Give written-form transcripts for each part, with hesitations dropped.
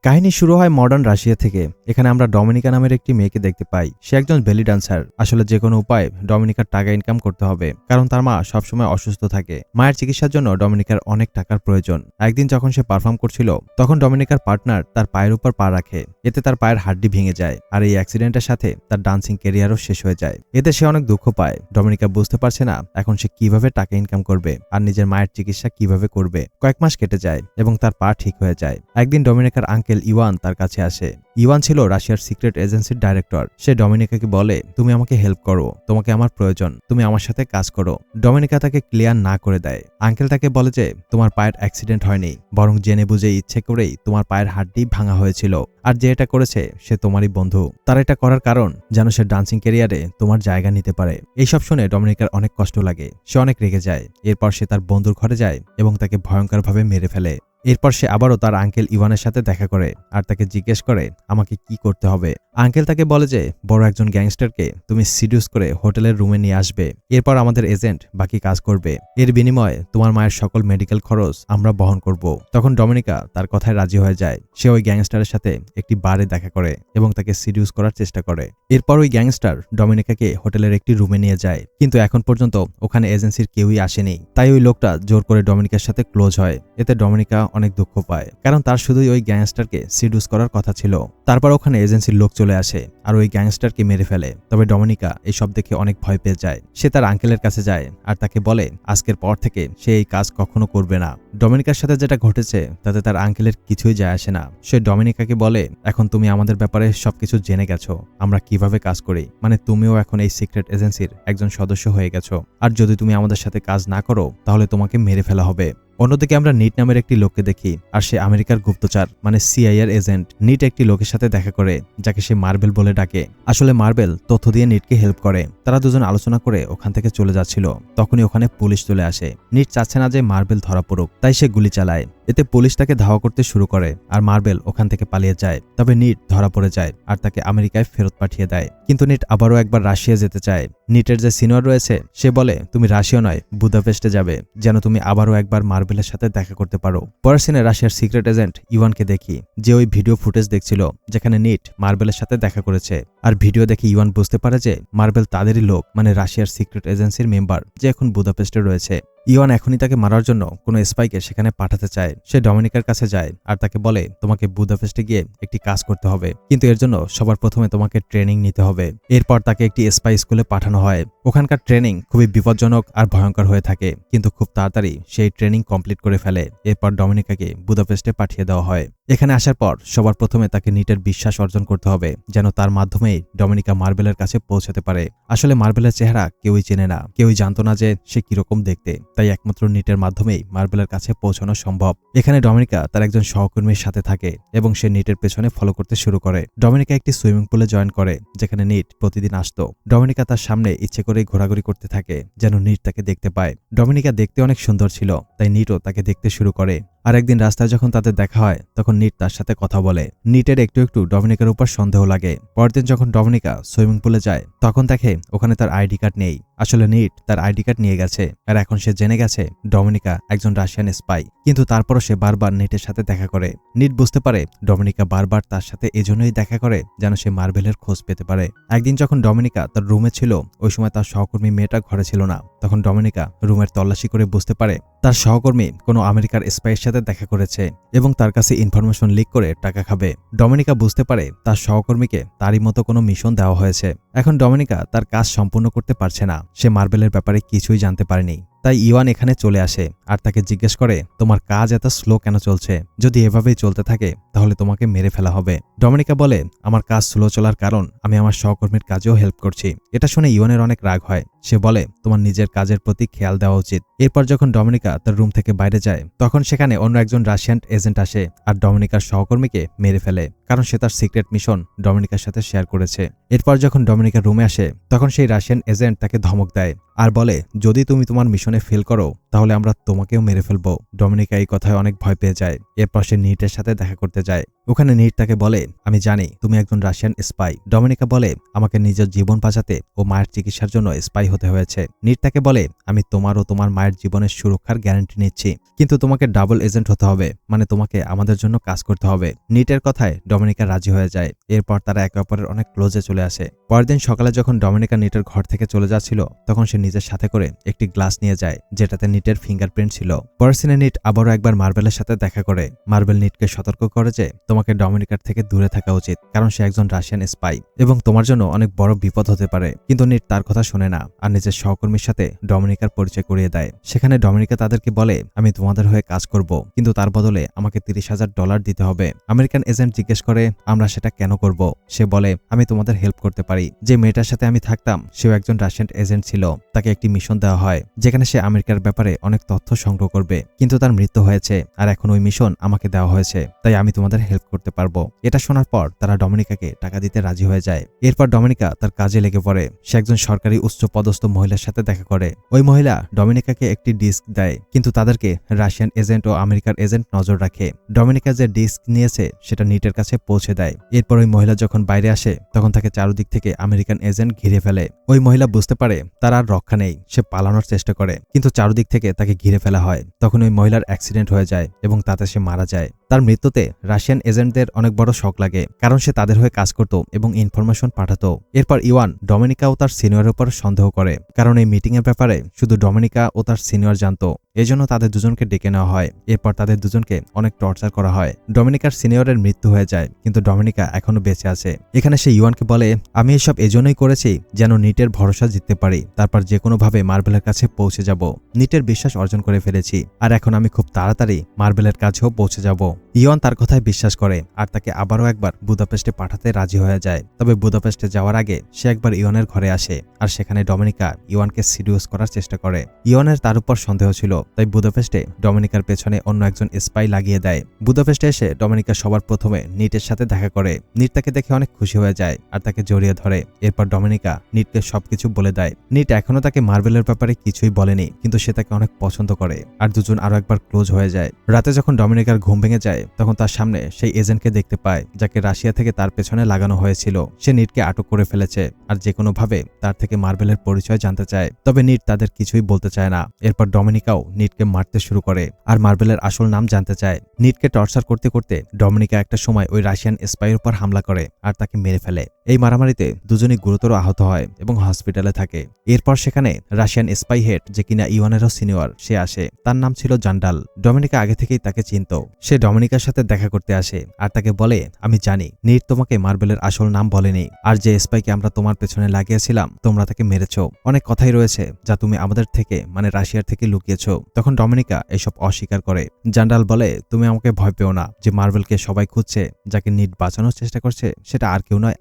কাহিনী শুরু হয় মডার্ন রাশিয়া থেকে। এখানে আমরা ডমিনিকা নামের একটি মেয়েকে দেখতে পাই। সে একজন বেলি ডান্সার। আসলে যে কোনো উপায়ে ডমিনিকার টাকা ইনকাম করতে হবে, কারণ তার মা সবসময় অসুস্থ থাকে। মায়ের চিকিৎসার জন্য ডমিনিকার অনেক টাকার প্রয়োজন। একদিন যখন সে পারফর্ম করছিল, তখন ডমিনিকার পার্টনার তার পায়ের উপর পা রাখে। এতে তার পায়ের হাড্ডি ভেঙে যায়, আর এই অ্যাক্সিডেন্টের সাথে তার ডান্সিং ক্যারিয়ারও শেষ হয়ে যায়। এতে সে অনেক দুঃখ পায়। ডমিনিকা বুঝতে পারছে না এখন সে কিভাবে টাকা ইনকাম করবে আর নিজের মায়ের চিকিৎসা কিভাবে করবে। কয়েক মাস কেটে যায় এবং তার পা ঠিক হয়ে যায়। একদিন ডমিনিকার আঙ্কেল ইওয়ান তার কাছে আসে। ইওয়ান ছিল রাশিয়ার সিক্রেট এজেন্সির ডাইরেক্টর। সে ডমিনিকাকে বলে, তুমি আমাকে হেল্প করো, তোমাকে আমার প্রয়োজন, তুমি আমার সাথে কাজ করো। ডমিনিকা তাকে ক্লিয়ার না করে দেয়। আঙ্কেল তাকে বলে যে তোমার পায়ের অ্যাক্সিডেন্ট হয়নি, বরং জেনে বুঝে ইচ্ছে করেই তোমার পায়ের হাড্ডি ভাঙা হয়েছিল, আর যে এটা করেছে সে তোমারই বন্ধু। তার এটা করার কারণ যেন সে ডান্সিং ক্যারিয়ারে তোমার জায়গা নিতে পারে। এইসব শুনে ডমিনিকার অনেক কষ্ট লাগে। সে অনেক রেগে যায়। এরপর সে তার বন্ধুর ঘরে যায় এবং তাকে ভয়ঙ্করভাবে মেরে ফেলে। এরপর সে আবারও তার আঙ্কেল ইভানের সাথে দেখা করে আর তাকে জিজ্ঞেস করে আমাকে কি করতে হবে। আঙ্কেল তাকে বলে যে বড় একজন গ্যাংস্টারকে তুমি সিডিউস করে হোটেলের রুমে নিয়ে আসবে। এরপর আমাদের এজেন্ট বাকি কাজ করবে। এর বিনিময়ে তোমার মায়ের সকল মেডিকেল খরচ আমরা বহন করব। তখন ডমিনিকা তার কথায় রাজি হয়ে যায়। সে ওই গ্যাংস্টারের সাথে একটি বারে দেখা করে এবং তাকে সিডিউস করার চেষ্টা করে। এরপর ওই গ্যাংস্টার ডমিনিকাকে হোটেলের একটি রুমে নিয়ে যায়, কিন্তু এখন পর্যন্ত ওখানে এজেন্সির কেউই আসেনি। তাই ওই লোকটা জোর করে ডমিনিকার সাথে ক্লোজ হয়। এতে ডমিনিকা অনেক দুঃখ পায়, কারণ তার শুধুই ওই গ্যাংস্টারকে সিডিউস করার কথা ছিল। তারপর ওখানে এজেন্সির লোক চলে আসে আর ওই গ্যাংস্টারকে মেরে ফেলে। তবে ডমিনিকা এইসব দেখে অনেক ভয় পেয়ে যায়। সে তার আঙ্কেলের কাছে যায় আর তাকে বলে আজকের পর থেকে সে এই কাজ কখনো করবে না। ডমিনিকার সাথে যেটা ঘটেছে তাতে তার আঙ্কেলের কিছুই যায় আসে না। সে ডমিনিকাকে বলে, এখন তুমি আমাদের ব্যাপারে সবকিছু জেনে গেছো, আমরা কিভাবে কাজ করি, মানে তুমিও এখন এই সিক্রেট এজেন্সির একজন সদস্য হয়ে গেছো। আর যদি তুমি আমাদের সাথে কাজ না করো তাহলে তোমাকে মেরে ফেলা হবে। অন্যদিকে আমরা নিট নামের একটি লোককে দেখি, আর সে আমেরিকার গুপ্তচর মানে সিআইএর এজেন্ট। নিট একটি লোকের সাথে দেখা করে যাকে সে মার্বেল বলে ডাকে। আসলে মার্বেল তথ্য দিয়ে নিটকে হেল্প করে। তারা দুজন আলোচনা করে ওখান থেকে চলে যাচ্ছিল, তখনই ওখানে পুলিশ চলে আসে। নিট চাচ্ছে না যে মার্বেল ধরা পড়ুক, তাই সে গুলি চালায়। এতে পুলিশ তাকে ধাওয়া করতে শুরু করে আর মার্বেল ওখান থেকে পালিয়ে যায়। তবে নিট ধরা পড়ে যায় আর তাকে আমেরিকায় ফেরত পাঠিয়ে দেয়। কিন্তু নিট আবারও একবার রাশিয়া যেতে চায়। নিটের যে সিনিয়র রয়েছে সে বলে তুমি রাশিয়া নয় বুদাপেস্টে যাবে, যেন তুমি আবারও একবার মার্বেলের সাথে দেখা করতে পারো। পরের সিনে রাশিয়ার সিক্রেট এজেন্ট ইওয়ানকে দেখি, যে ওই ভিডিও ফুটেজ দেখছিল যেখানে নিট মার্বেলের সাথে দেখা করেছে। আর ভিডিও দেখে ইওয়ান বুঝতে পারে যে মার্বেল তাদেরই লোক, মানে রাশিয়ার সিক্রেট এজেন্সির মেম্বার, যে এখন বুদাপেস্টে রয়েছে। ইওয়ান এখনই তাকে মারার জন্য কোনো স্পাইকে সেখানে পাঠাতে চায়। সে ডমিনিকার কাছে যায় আর তাকে বলে তোমাকে বুদাপেস্টে গিয়ে একটি কাজ করতে হবে, কিন্তু এর জন্য সবার প্রথমে তোমাকে ট্রেনিং নিতে হবে। এরপর তাকে একটি স্পাই স্কুলে পাঠানো হয়। ওখানকার ট্রেনিং খুবই বিপজ্জনক আর ভয়ঙ্কর হয়ে থাকে, কিন্তু খুব তাড়াতাড়ি সেই ট্রেনিং কমপ্লিট করে ফেলে। এরপর ডমিনিকাকে বুদাপেস্টে পাঠিয়ে দেওয়া হয়। এখানে আসার পর সবার প্রথমে তাকে নিটের বিশ্বাস অর্জন করতে হবে, যেন তার মাধ্যমেই ডমিনিকা মার্বেলের কাছে পৌঁছাতে পারে। আসলে মার্বেলের চেহারা কেউই চেনে না, কেউই জানতো না যে সে কিরকম দেখতে, তাই একমাত্র নিটের মাধ্যমেই মার্বেলের কাছে পৌঁছানো সম্ভব। এখানে ডমিনিকা তার একজন সহকর্মীর সাথে থাকে এবং সে নিটের পেছনে ফলো করতে শুরু করে। ডমিনিকা একটি সুইমিং পুলে জয়েন করে যেখানে নিট প্রতিদিন আসতো। ডমিনিকা তার সামনে ইচ্ছে করেই ঘোরাঘুরি করতে থাকে যেন নিট তাকে দেখতে পায়। ডমিনিকা দেখতে অনেক সুন্দর ছিল, তাই নিটও তাকে দেখতে শুরু করে। আর একদিন রাস্তায় যখন তাদের দেখা হয় তখন নিট তার সাথে কথা বলে। নিটের একটু একটু ডমিনিকার উপর সন্দেহ লাগে। পরদিন যখন ডমিনিকা সুইমিং পুলে যায় তখন দেখে ওখানে তার আইডি কার্ড নেই। আসলে নিট তার আইডি কার্ড নিয়ে গেছে, আর এখন সে জেনে গেছে ডমিনিকা একজন রাশিয়ান স্পাই। কিন্তু তারপরও সে বারবার নিটের সাথে দেখা করে। নিট বুঝতে পারে ডমিনিকা বারবার তার সাথে এজন্যই দেখা করে যেন সে মার্বেলের খোঁজ পেতে পারে। একদিন যখন ডমিনিকা তার রুমে ছিল, ওই সময় তার সহকর্মী মেয়েটা ঘরে ছিল না। তখন ডমিনিকা রুমের তল্লাশি করে বুঝতে পারে তার সহকর্মী কোনো আমেরিকার স্পাইয়ের সাথে দেখা করেছে এবং তার কাছে ইনফরমেশন লিক করে টাকা খাবে। ডমিনিকা বুঝতে পারে তার সহকর্মীকে তারই মতো কোনো মিশন দেওয়া হয়েছে। এখন ডমিনিকা তার কাজ সম্পূর্ণ করতে পারছে না। সে মার্বেলের ব্যাপারে কিছুই জানতে পারেনি। তাই ইওয়ান এখানে চলে আসে আর তাকে জিজ্ঞেস করে তোমার কাজ এত স্লো কেন চলছে? যদি এভাবেই চলতে থাকে তাহলে তোমাকে মেরে ফেলা হবে। ডমিনিকা বলে আমার কাজ স্লো চলার কারণ আমি আমার সহকর্মীর কাজেও হেল্প করছি। এটা শুনে ইওয়ানের অনেক রাগ হয়। সে বলে তোমার নিজের কাজের প্রতি খেয়াল দেওয়া উচিত। এরপর যখন ডমিনিকা তার রুম থেকে বাইরে যায় তখন সেখানে অন্য একজন রাশিয়ান এজেন্ট আসে আর ডমিনিকার সহকর্মীকে মেরে ফেলে, কারণ সে তার সিক্রেট মিশন ডমিনিকার সাথে শেয়ার করেছে। এরপর যখন ডমিনিকা রুমে আসে তখন সেই রাশিয়ান এজেন্ট তাকে ধমক দেয় আর বলে যদি তুমি তোমার মিশনে ফেল করো তাহলে আমরা তোমাকেও মেরে ফেলবো। ডমিনিকা এই কথায় অনেক ভয় পেয়ে যায়। এরপর সে নিটের সাথে দেখা করতে যায়। ওখানে নিট তাকে বলে, আমি জানি তুমি একজন রাশিয়ান স্পাই। ডমিনিকা বলে, আমাকে নিজের জীবন বাঁচাতে ও মায়ের চিকিৎসার জন্য স্পাই হতে হয়েছে। নিট তাকে বলে, আমি তোমার ও তোমার মায়ের জীবনের সুরক্ষার গ্যারান্টি নিচ্ছি, কিন্তু তোমাকে ডাবল এজেন্ট হতে হবে, মানে তোমাকে আমাদের জন্য কাজ করতে হবে। নিটের কথায় ডমিনিকা রাজি হয়ে যায়। এরপর তারা একে অপরের অনেক ক্লোজে চলে আসে। পরের দিন সকালে যখন ডমিনিকা নিটের ঘর থেকে চলে যাচ্ছিল, তখন সে নিজের সাথে করে একটি গ্লাস নিয়ে যায় যেটাতে নিটের ফিঙ্গারপ্রিন্ট ছিল। পরের সিনে নিট আবারও একবার মার্বেলের সাথে দেখা করে। মার্বেল নিটকে সতর্ক করে যে তোমাকে ডমিনিকার থেকে দূরে থাকা উচিত, কারণ সে একজন রাশিয়ান স্পাই এবং তোমার জন্য অনেক বড় বিপদ হতে পারে। কিন্তু নিট তার কথা শোনে না আর নিজের সহকর্মীর সাথে ডমিনিকার পরিচয় করিয়ে দেয়। সেখানে ডমিনিকা তাদেরকে বলে, আমি তোমাদের হয়ে কাজ করব, কিন্তু তার বদলে আমাকে $30,000 দিতে হবে। আমেরিকান এজেন্ট জিজ্ঞেস করে, আমরা সেটা কেন করব? সে বলে, আমি তোমাদের হেল্প করতে পারি। যে মেয়েটার সাথে আমি থাকতাম সেও একজন রাশিয়ান এজেন্ট ছিল। তাকে একটি মিশন দেওয়া হয় যেখানে সে আমেরিকার ব্যাপারে অনেক তথ্য সংগ্রহ করবে, কিন্তু তার মৃত্যু হয়েছে আর এখন ওই মিশন আমাকে দেওয়া হয়েছে, তাই আমি তোমাদের হেল্প করতে পারবো। এটা শোনার পর তারা ডমিনিকাকে টাকা দিতে রাজি হয়ে যায়। এরপর ডমিনিকা তার কাজে লেগে পড়ে। সে একজন সরকারি উচ্চ পদস্থ মহিলার সাথে দেখা করে। ওই মহিলা ডমিনিকাকে একটি ডিস্ক দেয়, কিন্তু তাদেরকে রাশিয়ান এজেন্ট ও আমেরিকার এজেন্ট নজর রাখে। ডমিনিকা যে ডিস্ক নিয়েছে সেটা নিটের কাছে পৌঁছে দেয়। এরপর ওই মহিলা যখন বাইরে আসে তখন তাকে চারদিক থেকে আমেরিকান এজেন্ট ঘিরে ফেলে। ওই মহিলা বুঝতে পারে তার আর রক্ষা নেই। সে পালানোর চেষ্টা করে, কিন্তু চারদিক থেকে তাকে ঘিরে ফেলা হয়। তখন ওই মহিলার অ্যাক্সিডেন্ট হয়ে যায় এবং তাতে সে মারা যায়। তার মৃত্যুতে রাশিয়ান এজেন্টদের অনেক বড় শক লাগে, কারণ সে তাদের হয়ে কাজ করত এবং ইনফরমেশন পাঠাতো। এরপর ইওয়ান ডমিনিকা ও তার সিনিয়রের উপর সন্দেহ করে, কারণ এই মিটিং এর ব্যাপারে শুধু ডমিনিকা ও তার সিনিয়র জানতো। এজন্য তাদের দুজনকে ডেকে নেওয়া হয়। এরপর তাদের দুজনকে অনেক টর্চার করা হয়। ডমিনিকার সিনিয়রের মৃত্যু হয়ে যায়, কিন্তু ডমিনিকা এখনো বেঁচে আছে। এখানে সে ইওয়ানকে বলে, আমি এসব এজন্যই করেছি যেন নিটের ভরসা জিততে পারি, তারপর যে কোনোভাবে মার্বেলের কাছে পৌঁছে যাব। নিটের বিশ্বাস অর্জন করে ফেলেছি আর এখন আমি খুব তাড়াতাড়ি মার্বেলের কাছেও পৌঁছে যাব। ইওয়ান তার কথায় বিশ্বাস করে আর তাকে আবারও একবার বুদাপেস্টে পাঠাতে রাজি হয়ে যায়। তবে বুদাপেস্টে যাওয়ার আগে সে একবার ইওয়ানের ঘরে আসে আর সেখানে ডমিনিকা ইওয়ানকে সিডিউস করার চেষ্টা করে। ইওয়ানের তার উপর সন্দেহ ছিল, তাই বুদাপেস্টে ডমিনিকার পেছনে অন্য একজন স্পাই লাগিয়ে দেয়। বুদাপেস্টে এসে ডমিনিকা সবার প্রথমে নিটের সাথে দেখা করে। নিট তাকে দেখে অনেক খুশি হয়ে যায় আর তাকে জড়িয়ে ধরে। এরপর ডমিনিকা নিটকে সবকিছু বলে দেয়। নিট এখনো তাকে মার্বেলের ব্যাপারে কিছুই বলেনি, কিন্তু সে তাকে অনেক পছন্দ করে আর দুজন আরো একবার ক্লোজ হয়ে যায়। রাতে যখন ডমিনিকার ঘুম ভেঙে যায় তখন তার সামনে সেই এজেন্টকে দেখতে পায় যাকে রাশিয়া থেকে তার পেছনে লাগানো হয়েছিল। সে নিটকে আটক করে ফেলেছে আর যে কোনোভাবে তার থেকে মার্বেলের পরিচয় জানতে চায়। তবে নিট তাদের কিছুই বলতে চায় না। এরপর ডমিনিকাও নিটকে মারতে শুরু করে আর মার্বেলের আসল নাম জানতে চায়। নিটকে টর্চার করতে করতে ডমিনিকা একটা সময় ওই রাশিয়ান স্পাইয়ের উপর হামলা করে আর তাকে মেরে ফেলে। এই মারামারিতে দুজনই গুরুতর আহত হয় এবং হসপিটালে থাকে। এরপর সেখানে রাশিয়ান স্পাই হেড, যে কিনা ইওয়ানেরও সিনিয়র, সে আসে। তার নাম ছিল জান্ডাল। ডমিনিকা আগে থেকেই তাকে চিনত। সে ডমিনিকার সাথে দেখা করতে আসে আর তাকে বলে, আমি জানি নিট তোমাকে মার্বেলের আসল নাম বলেনি, আর যে স্পাইকে আমরা তোমার পেছনে লাগিয়েছিলাম তোমরা তাকে মেরেছ। অনেক কথাই রয়েছে যা তুমি আমাদের থেকে মানে রাশিয়ার থেকে লুকিয়েছ। তখন ডমিনিকা এসব অস্বীকার করে। জান্ডাল বলে, তুমি আমাকে ভয় পেও না। যে মার্বেলকে সবাই খুঁজছে, যাকে নিট বাঁচানোর চেষ্টা করছে, সেটা আর কেউ নয়,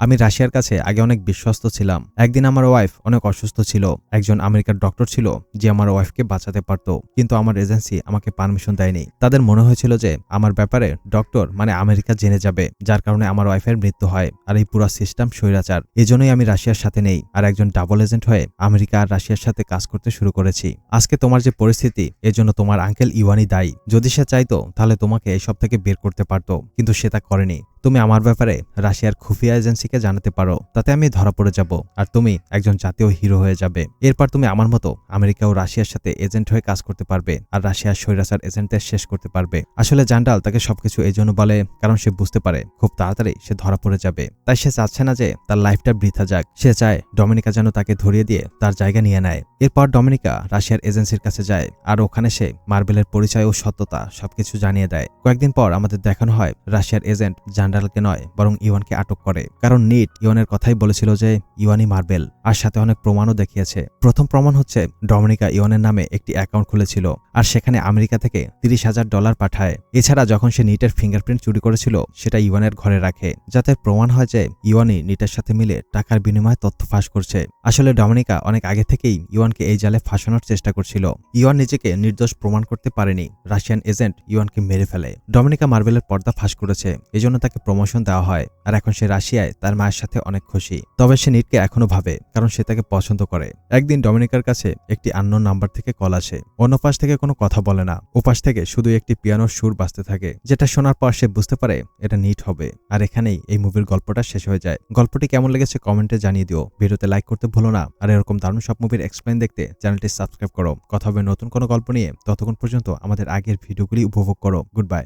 আমি রাশিয়ার কাছে আগে অনেক বিশ্বস্ত ছিলাম। একদিন আমার ওয়াইফ অনেক অসুস্থ ছিল। একজন আমেরিকার ডক্টর ছিল যে আমার ওয়াইফকে বাঁচাতে পারত, কিন্তু আমার এজেন্সি আমাকে পারমিশন দেয়নি। তাদের মনে হয়েছিল যে আমার ব্যাপারে ডক্টর মানে আমেরিকা জেনে যাবে, যার কারণে আমার ওয়াইফের মৃত্যু হয়। আর এই পুরো সিস্টেম স্বৈরাচার। এজন্যই আমি রাশিয়ার সাথে নেই আর একজন ডাবল এজেন্ট হয়ে আমেরিকা আর রাশিয়ার সাথে কাজ করতে শুরু করেছি। আজকে তোমার যে পরিস্থিতি, এজন্য তোমার আঙ্কেল ইওয়ানই দায়ী। যদি সে চাইতো তাহলে তোমাকে এইসব থেকে বের করতে পারত, কিন্তু সে তা করেনি। তুমি আমার ব্যাপারে রাশিয়ার খুফিয়া এজেন্সিকে জানাতে পারো, তাতে আমি ধরা পড়ে যাব আর তুমি একজন জাতীয় হিরো হয়ে যাবে। এরপর তুমি আমার মতো আমেরিকা ও রাশিয়ার সাথে এজেন্ট হয়ে কাজ করতে পারবে আর রাশিয়ার স্বৈরাচার এজেন্টদের শেষ করতে পারবে। আসলে জান্ডাল তাকে সবকিছু এই জন্য বলে কারণ সে বুঝতে পারে খুব তাড়াতাড়ি সে ধরা পড়ে যাবে। তাই সে চাচ্ছে না যে তার লাইফটা বৃথা যাক। সে চায় ডমিনিকা যেন তাকে ধরিয়ে দিয়ে তার জায়গা নিয়ে নেয়। এরপর ডমিনিকা রাশিয়ার এজেন্সির কাছে যায় আর ওখানে সে মার্বেলের পরিচয় ও সত্যতা সবকিছু জানিয়ে দেয়। কয়েকদিন পর আমাদের দেখানো হয় রাশিয়ার এজেন্ট জান্ডালকে নয় বরং ইওয়ানকে আটক করে, কারণ নিট ইওয়ানের কথাই বলেছিল যে ইওয়ানই মার্বেল, আর সাথে অনেক প্রমাণও দেখিয়েছে। প্রথম প্রমাণ হচ্ছে ডমিনিকা ইওয়ানের নামে একটি অ্যাকাউন্ট খুলেছিল আর সেখানে আমেরিকা থেকে $30,000 পাঠায়। এছাড়া যখন সে নিটের ফিঙ্গারপ্রিন্ট চুরি করেছিল সেটা ইওয়ানের ঘরে রাখে, যাতে প্রমাণ হয় যে ইওয়ানই নিটের সাথে মিলে টাকার বিনিময়ে তথ্য ফাঁস করছে। আসলে ডমিনিকা অনেক আগে থেকেই ইওয়ানকে এই জালে ফাঁসানোর চেষ্টা করছিল। ইওয়ান নিজেকে নির্দোষ প্রমাণ করতে পারেনি। রাশিয়ান এজেন্ট ইওয়ানকে মেরে ফেলে। ডমিনিকা মার্বেলের পর্দা ফাঁস করেছে, এজন্য তাকে প্রমোশন দেওয়া হয় আর এখন সে রাশিয়ায় তার মায়ের সাথে অনেক খুশি। তবে সে নিটকে এখনো ভাবে, কারণ সে তাকে পছন্দ করে। একদিন ডমিনিকার কাছে একটি আননোন নাম্বার থেকে কল আসে। অন্য পাশ থেকে কোনো কথা বলে না, ওপাশ থেকে শুধু একটি পিয়ানোর সুর বাজতে থাকে, যেটা শোনার পর সে বুঝতে পারে এটা নিট হবে। আর এখানেই এই মুভির গল্পটা শেষ হয়ে যায়। গল্পটি কেমন লেগেছে কমেন্টে জানিয়ে দিও, ভিডিওতে লাইক করতে ভুলো না। আর এরকম দারুণ সব মুভির এক্সপ্লেইন দেখতে চ্যানেলটি সাবস্ক্রাইব করো। কথা হবে নতুন কোনো গল্প নিয়ে, ততক্ষণ পর্যন্ত আমাদের আগের ভিডিওগুলি উপভোগ করো। Good bye.